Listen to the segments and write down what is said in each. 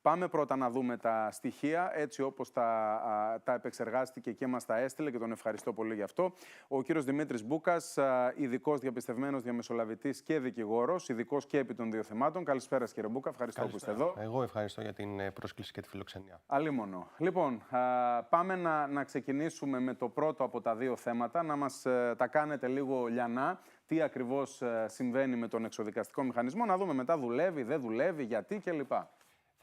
Πάμε πρώτα να δούμε τα στοιχεία, έτσι όπως τα επεξεργάστηκε και μας τα έστειλε και τον ευχαριστώ πολύ γι' αυτό. Ο κύριος Δημήτρης Μπούκας, ειδικός διαπιστευμένος διαμεσολαβητής και δικηγόρος, ειδικός και επί των δύο θεμάτων. Καλησπέρα, κύριε Μπούκα, ευχαριστώ που είστε εδώ. Εγώ ευχαριστώ για την πρόσκληση και τη φιλοξενία. Αλίμονο. Λοιπόν, πάμε να ξεκινήσουμε με το πρώτο από τα δύο θέματα, να μας τα κάνετε λίγο λιανά. Τι ακριβώς συμβαίνει με τον εξοδικαστικό μηχανισμό, να δούμε μετά δουλεύει, δεν δουλεύει, γιατί κλπ.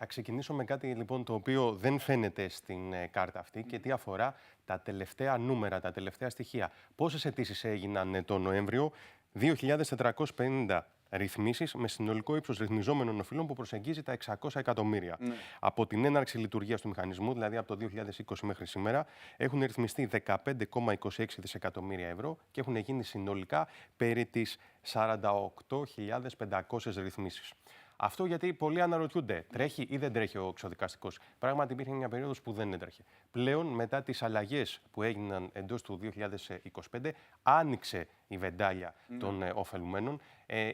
Θα ξεκινήσω με κάτι λοιπόν το οποίο δεν φαίνεται στην κάρτα αυτή και τι αφορά τα τελευταία νούμερα, τα τελευταία στοιχεία. Πόσες αιτήσεις έγιναν τον Νοέμβριο? 2.450 ρυθμίσεις με συνολικό ύψος ρυθμιζόμενων οφειλών που προσεγγίζει τα 600 εκατομμύρια. Από την έναρξη λειτουργίας του μηχανισμού, δηλαδή από το 2020 μέχρι σήμερα, έχουν ρυθμιστεί 15,26 δισεκατομμύρια ευρώ και έχουν γίνει συνολικά περί τις 48.500 ρυθμίσεις. Αυτό γιατί πολλοί αναρωτιούνται, τρέχει ή δεν τρέχει ο εξοδικαστικός. Πράγματι, υπήρχε μια περίοδος που δεν έτρεχε. Πλέον, μετά τις αλλαγές που έγιναν εντός του 2025, άνοιξε η βεντάλια των ωφελουμένων.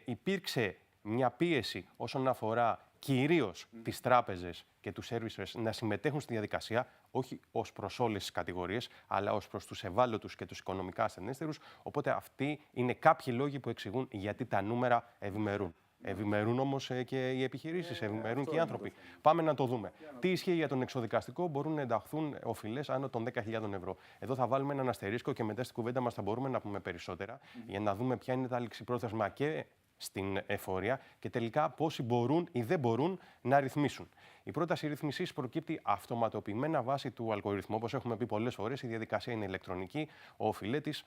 Υπήρξε μια πίεση όσον αφορά κυρίως τις τράπεζες και τους servicers να συμμετέχουν στη διαδικασία, όχι ως προς όλες τις κατηγορίες, αλλά ως προς τους ευάλωτους και τους οικονομικά ασθενέστερους. Οπότε, αυτοί είναι κάποιοι λόγοι που εξηγούν γιατί τα νούμερα ευημερούν. Ευημερούν όμως και οι επιχειρήσεις, ευημερούν και οι άνθρωποι. Πάμε να το δούμε. Τι ισχύει για τον εξοδικαστικό? Μπορούν να ενταχθούν οφειλές άνω των 10.000 ευρώ. Εδώ θα βάλουμε έναν αστερίσκο και μετά στην κουβέντα μας θα μπορούμε να πούμε περισσότερα για να δούμε ποια είναι τα ληξιπρόθεσμα και στην εφορία και τελικά πόσοι μπορούν ή δεν μπορούν να ρυθμίσουν. Η πρόταση ρύθμισης προκύπτει αυτοματοποιημένα βάσει του αλγοριθμού. Όπως έχουμε πει πολλές φορές, η διαδικασία είναι ηλεκτρονική. Ο οφειλέτης,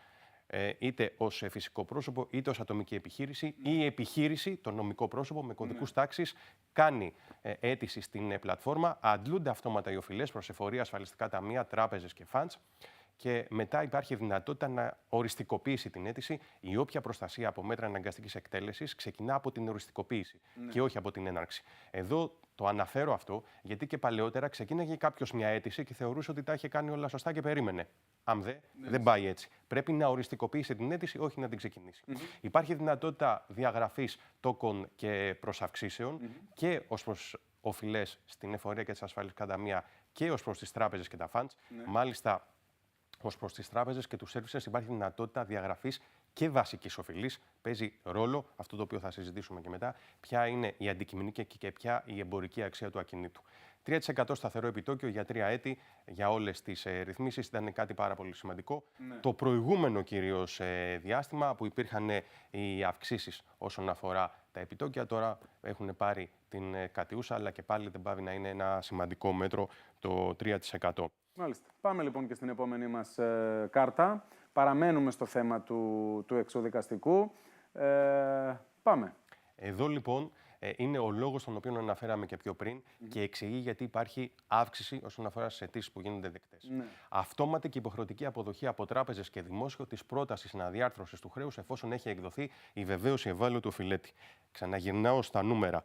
είτε ως φυσικό πρόσωπο, είτε ως ατομική επιχείρηση, ή η επιχείρηση, το νομικό πρόσωπο με κωδικούς τάξης, κάνει αίτηση στην πλατφόρμα, αντλούνται αυτόματα οι οφειλές προς εφορία, ασφαλιστικά ταμεία, τράπεζες και funds. Και μετά υπάρχει δυνατότητα να οριστικοποιήσει την αίτηση. Η όποια προστασία από μέτρα αναγκαστικής εκτέλεσης ξεκινά από την οριστικοποίηση και όχι από την έναρξη. Εδώ το αναφέρω αυτό, γιατί και παλαιότερα ξεκίναγε κάποιος μια αίτηση και θεωρούσε ότι τα είχε κάνει όλα σωστά και περίμενε. Αν δεν πάει έτσι. Πρέπει να οριστικοποιήσει την αίτηση, όχι να την ξεκινήσει. Υπάρχει δυνατότητα διαγραφής τόκων και προσαυξήσεων και ως προς οφειλές στην εφορία και τις ασφαλιστικά ταμεία και ως προς τις τράπεζες και τα funds. Μάλιστα, ως προς τις τράπεζες και τους servicers υπάρχει δυνατότητα διαγραφής και βασικής οφειλής. Παίζει ρόλο αυτό το οποίο θα συζητήσουμε και μετά, ποια είναι η αντικειμενική και ποια η εμπορική αξία του ακινήτου. 3% σταθερό επιτόκιο για 3 έτη για όλες τις ρυθμίσεις ήταν κάτι πάρα πολύ σημαντικό. Το προηγούμενο κυρίως διάστημα που υπήρχαν οι αυξήσεις όσον αφορά τα επιτόκια, τώρα έχουν πάρει την κατιούσα, αλλά και πάλι δεν πάβει να είναι ένα σημαντικό μέτρο το 3%. Μάλιστα. Πάμε λοιπόν και στην επόμενη μας κάρτα. Παραμένουμε στο θέμα του εξοδικαστικού. Πάμε. Εδώ λοιπόν είναι ο λόγος τον οποίο αναφέραμε και πιο πριν και εξηγεί γιατί υπάρχει αύξηση όσον αφορά στις αιτήσεις που γίνονται δεκτές. Αυτόματη και υποχρεωτική αποδοχή από τράπεζες και δημόσιο της πρότασης αναδιάρθρωσης του χρέους εφόσον έχει εκδοθεί η βεβαίωση ευάλωτου οφειλέτη. Ξαναγυρνάω στα νούμερα.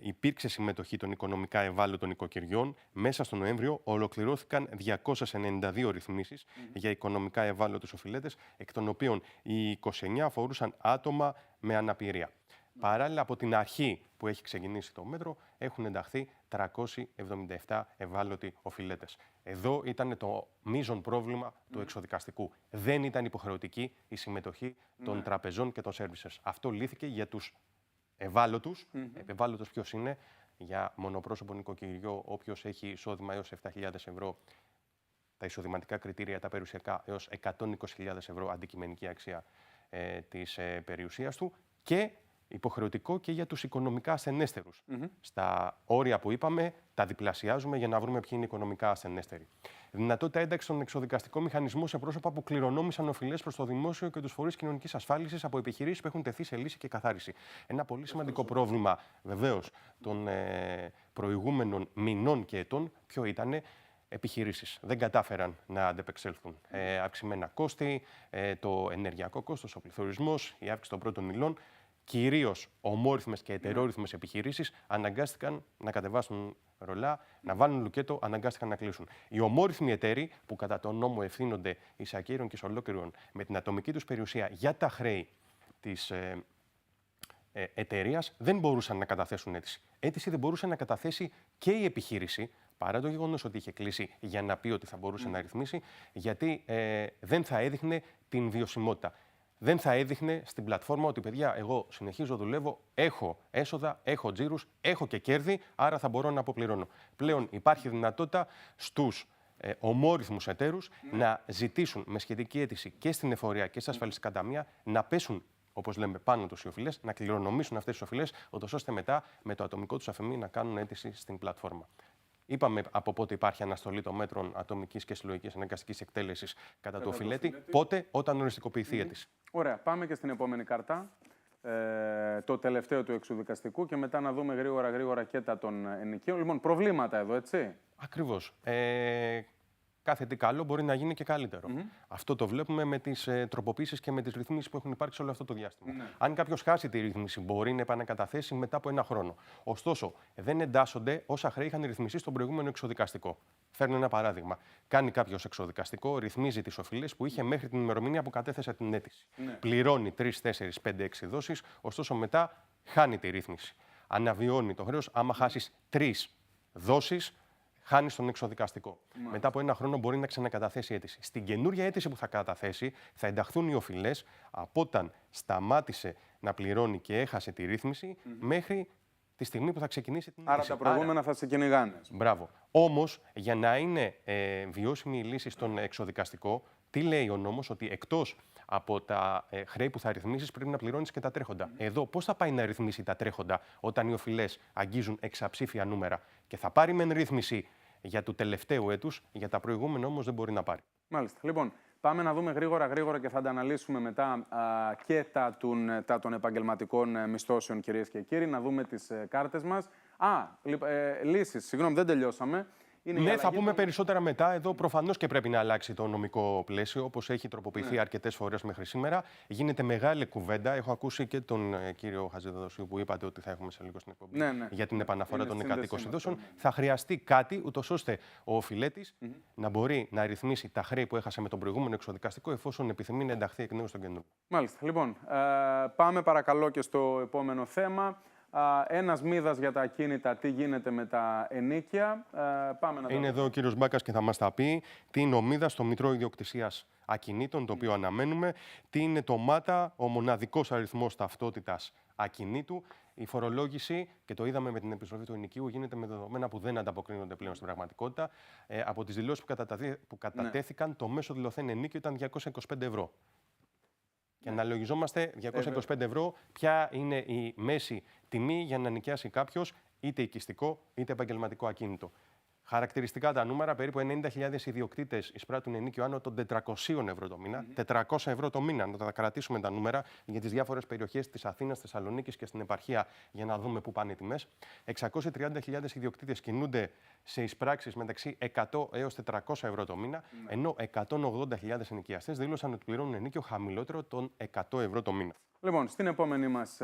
Υπήρξε συμμετοχή των οικονομικά ευάλωτων οικοκυριών. Μέσα στο Νοέμβριο ολοκληρώθηκαν 292 ρυθμίσεις για οικονομικά ευάλωτους οφειλέτες, εκ των οποίων οι 29 αφορούσαν άτομα με αναπηρία. Παράλληλα, από την αρχή που έχει ξεκινήσει το μέτρο, έχουν ενταχθεί 377 ευάλωτοι οφειλέτες. Εδώ ήταν το μείζον πρόβλημα του εξοδικαστικού. Δεν ήταν υποχρεωτική η συμμετοχή των τραπεζών και των servicers. Αυτό λύθηκε για τους ευάλωτους. Ευάλωτος ποιος είναι? Για μονοπρόσωπο νοικοκυριό, όποιος έχει εισόδημα έως 7.000 ευρώ. Τα εισοδηματικά κριτήρια, τα περιουσιακά, έως 120.000 ευρώ αντικειμενική αξία της περιουσίας του. Και υποχρεωτικό και για τους οικονομικά ασθενέστερους. Στα όρια που είπαμε, τα διπλασιάζουμε για να βρούμε ποιοι είναι οικονομικά ασθενέστεροι. Δυνατότητα ένταξη στον εξοδικαστικό μηχανισμό σε πρόσωπα που κληρονόμησαν οφειλές προς το δημόσιο και τους φορείς κοινωνικής ασφάλισης από επιχειρήσεις που έχουν τεθεί σε λύση και καθάριση. Ένα πολύ σημαντικό πρόβλημα, βεβαίως, των προηγούμενων μηνών και ετών, ποιο ήτανε? Επιχειρήσεις δεν κατάφεραν να αντεπεξέλθουν. Αυξημένα κόστη, το ενεργειακό κόστος, ο πληθωρισμός, η αύξηση των πρώτων υλών. Κυρίως ομόρυθμες και ετερόρυθμες επιχειρήσεις αναγκάστηκαν να κατεβάσουν ρολά, να βάλουν λουκέτο, αναγκάστηκαν να κλείσουν. Οι ομόρυθμοι εταίροι που κατά τον νόμο ευθύνονται εις ακύρων και εις ολόκληρων με την ατομική τους περιουσία για τα χρέη της εταιρείας δεν μπορούσαν να καταθέσουν αίτηση. Αίτηση δεν μπορούσε να καταθέσει και η επιχείρηση, παρά το γεγονός ότι είχε κλείσει για να πει ότι θα μπορούσε να ρυθμίσει, γιατί δεν θα έδειχνε την βιωσιμότητα. Δεν θα έδειχνε στην πλατφόρμα ότι, παιδιά, εγώ συνεχίζω, δουλεύω, έχω έσοδα, έχω τζίρους, έχω και κέρδη, άρα θα μπορώ να αποπληρώνω. Πλέον υπάρχει δυνατότητα στους ομόρυθμους εταίρους να ζητήσουν με σχετική αίτηση και στην εφορία και στα ασφαλιστικά ταμεία να πέσουν, όπως λέμε, πάνω τους οι οφειλές, να κληρονομήσουν αυτές τις οφειλές, ώστε μετά με το ατομικό τους αφημί να κάνουν αίτηση στην πλατφόρμα. Είπαμε από πότε υπάρχει αναστολή των μέτρων ατομικής και συλλογικής αναγκαστικής εκτέλεσης κατά του οφειλέτη. Πότε, όταν οριστικοποιηθεί η αίτηση. Ωραία. Πάμε και στην επόμενη κάρτα. Το τελευταίο του εξουδικαστικού και μετά να δούμε γρήγορα και τα των ενοικίων. Λοιπόν, προβλήματα εδώ, έτσι. Ακριβώς. Κάθε τι καλό μπορεί να γίνει και καλύτερο. Αυτό το βλέπουμε με τις τροποποίησεις και με τις ρυθμίσεις που έχουν υπάρξει όλο αυτό το διάστημα. Αν κάποιος χάσει τη ρύθμιση, μπορεί να επανακαταθέσει μετά από 1 χρόνο. Ωστόσο, δεν εντάσσονται όσα χρέη είχαν ρυθμιστεί στον προηγούμενο εξοδικαστικό. Φέρνω ένα παράδειγμα. Κάνει κάποιος εξοδικαστικό, ρυθμίζει τις οφειλές που είχε μέχρι την ημερομηνία που κατέθεσε την αίτηση. Πληρώνει 3, 4, 5, 6 δόσεις, ωστόσο μετά χάνει τη ρύθμιση. Αναβιώνει το χρέος. Άμα χάσεις 3 δόσεις, χάνει τον εξοδικαστικό. Μετά από 1 χρόνο μπορεί να ξανακαταθέσει αίτηση. Στην καινούρια αίτηση που θα καταθέσει θα ενταχθούν οι οφειλές από όταν σταμάτησε να πληρώνει και έχασε τη ρύθμιση μέχρι τη στιγμή που θα ξεκινήσει την αίτηση. Άρα τα προηγούμενα θα σε κυνηγάνε. Μπράβο. Όμως, για να είναι βιώσιμη η λύση στον εξοδικαστικό, τι λέει ο νόμος, ότι εκτός από τα χρέη που θα ρυθμίσεις πρέπει να πληρώνεις και τα τρέχοντα. Εδώ πώς θα πάει να ρυθμίσει τα τρέχοντα όταν οι οφειλές αγγίζουν εξαψήφια νούμερα και θα πάρει μεν ρύθμιση για του τελευταίου έτους, για τα προηγούμενα όμως δεν μπορεί να πάρει. Μάλιστα. Λοιπόν, πάμε να δούμε γρήγορα και θα τα αναλύσουμε μετά και τα των επαγγελματικών μισθώσεων, κυρίες και κύριοι. Να δούμε τις κάρτες μας. Λύσεις. Συγγνώμη, δεν τελειώσαμε. Ναι, θα πούμε περισσότερα μετά. Εδώ προφανώς και πρέπει να αλλάξει το νομικό πλαίσιο, όπως έχει τροποποιηθεί αρκετές φορές μέχρι σήμερα. Γίνεται μεγάλη κουβέντα. Έχω ακούσει και τον κύριο Χατζηδοσίου που είπατε ότι θα έχουμε σε λίγο στην εκπομπή για την επαναφορά των 120 δόσεων. Θα χρειαστεί κάτι, ούτως ώστε ο οφειλέτης να μπορεί να ρυθμίσει τα χρέη που έχασε με τον προηγούμενο εξοδικαστικό, εφόσον επιθυμεί να ενταχθεί εκ νέου στον καινούργιο. Μάλιστα. Λοιπόν, πάμε παρακαλώ και στο επόμενο θέμα. Ένας μύδας για τα ακίνητα, τι γίνεται με τα ενίκια. Πάμε να είναι εδώ ο κύριος Μπάκας και θα μας τα πει τι είναι ο μύδας στο Μητρό Ιδιοκτησίας Ακινήτων, το οποίο αναμένουμε, τι είναι το ΜΑΤΑ, ο μοναδικός αριθμός ταυτότητας ακινήτου. Η φορολόγηση, και το είδαμε με την επιστροφή του ενοικίου, γίνεται με δεδομένα που δεν ανταποκρίνονται πλέον στην πραγματικότητα. Από τις δηλώσεις που κατατέθηκαν, το μέσο δηλωθέν ενίκιο ήταν 225 ευρώ. Και αναλογιζόμαστε 225 ευρώ, ποια είναι η μέση τιμή για να νοικιάσει κάποιος είτε οικιστικό είτε επαγγελματικό ακίνητο. Χαρακτηριστικά τα νούμερα, περίπου 90.000 ιδιοκτήτες εισπράττουν ενίκιο άνω των 400 ευρώ το μήνα. 400 ευρώ το μήνα, να τα κρατήσουμε τα νούμερα για τις διάφορες περιοχές της Αθήνας, Θεσσαλονίκης και στην επαρχία για να δούμε πού πάνε οι τιμές. 630.000 ιδιοκτήτες κινούνται σε εισπράξεις μεταξύ 100 έως 400 ευρώ το μήνα, ενώ 180.000 ενοικιαστές δήλωσαν ότι πληρώνουν ενίκιο χαμηλότερο των 100 ευρώ το μήνα. Λοιπόν, στην επόμενη μας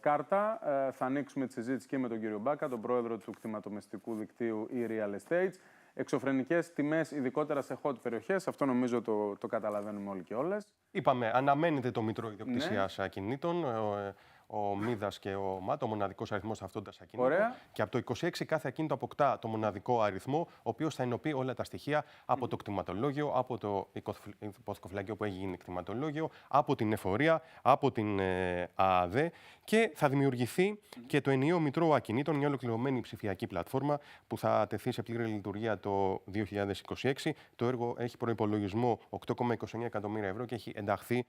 κάρτα θα ανοίξουμε τη συζήτηση και με τον κύριο Μπάκα, τον πρόεδρο του κτηματομεστικού δικτύου e-Real Estates. Εξωφρενικές τιμές, ειδικότερα σε hot περιοχές. Αυτό νομίζω το καταλαβαίνουμε όλοι και όλες. Είπαμε, αναμένεται το Μητρό Ιδιοκτησίας Ακινήτων, ο μύδας και ο ΜΑΤ, ο μοναδικός αριθμός ταυτότητας ακινήτων. Ωραία. Και από το 26 κάθε ακίνητο αποκτά το μοναδικό αριθμό, ο οποίος θα ενοποιεί όλα τα στοιχεία από το κτηματολόγιο, από το υποθηκοφυλακείο που έχει γίνει κτηματολόγιο, από την εφορία, από την ΑΑΔ και θα δημιουργηθεί και το ενιαίο Μητρό Ακινήτων, μια ολοκληρωμένη ψηφιακή πλατφόρμα που θα τεθεί σε πλήρη λειτουργία το 2026. Το έργο έχει προϋπολογισμό 8,29 εκατομμύρια ευρώ και έχει ενταχθεί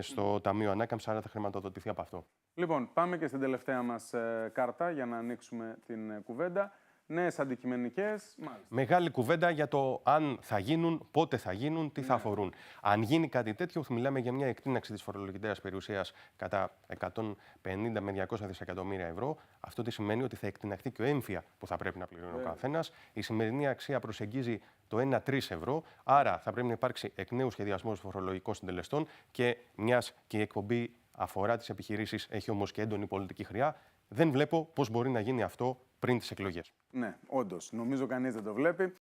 στο Ταμείο Ανάκαμψης, άρα θα χρηματοδοτηθεί από αυτό. Λοιπόν, πάμε και στην τελευταία μας κάρτα για να ανοίξουμε την κουβέντα. Νέες αντικειμενικές. Μεγάλη κουβέντα για το αν θα γίνουν, πότε θα γίνουν, τι θα αφορούν. Αν γίνει κάτι τέτοιο, μιλάμε για μια εκτείναξη της φορολογητέας περιουσίας κατά 150 με 200 δισεκατομμύρια ευρώ. Αυτό τι σημαίνει ότι θα εκτιναχθεί και ο έμφυα που θα πρέπει να πληρώνει ο καθένας. Η σημερινή αξία προσεγγίζει το 1-3 ευρώ. Άρα θα πρέπει να υπάρξει εκ νέου σχεδιασμός φορολογικών συντελεστών και μιας και η εκπομπή αφορά τις επιχειρήσεις, έχει όμως και έντονη πολιτική χρειά. Δεν βλέπω πώς μπορεί να γίνει αυτό πριν τις εκλογές. Ναι, όντως. Νομίζω κανείς δεν το βλέπει.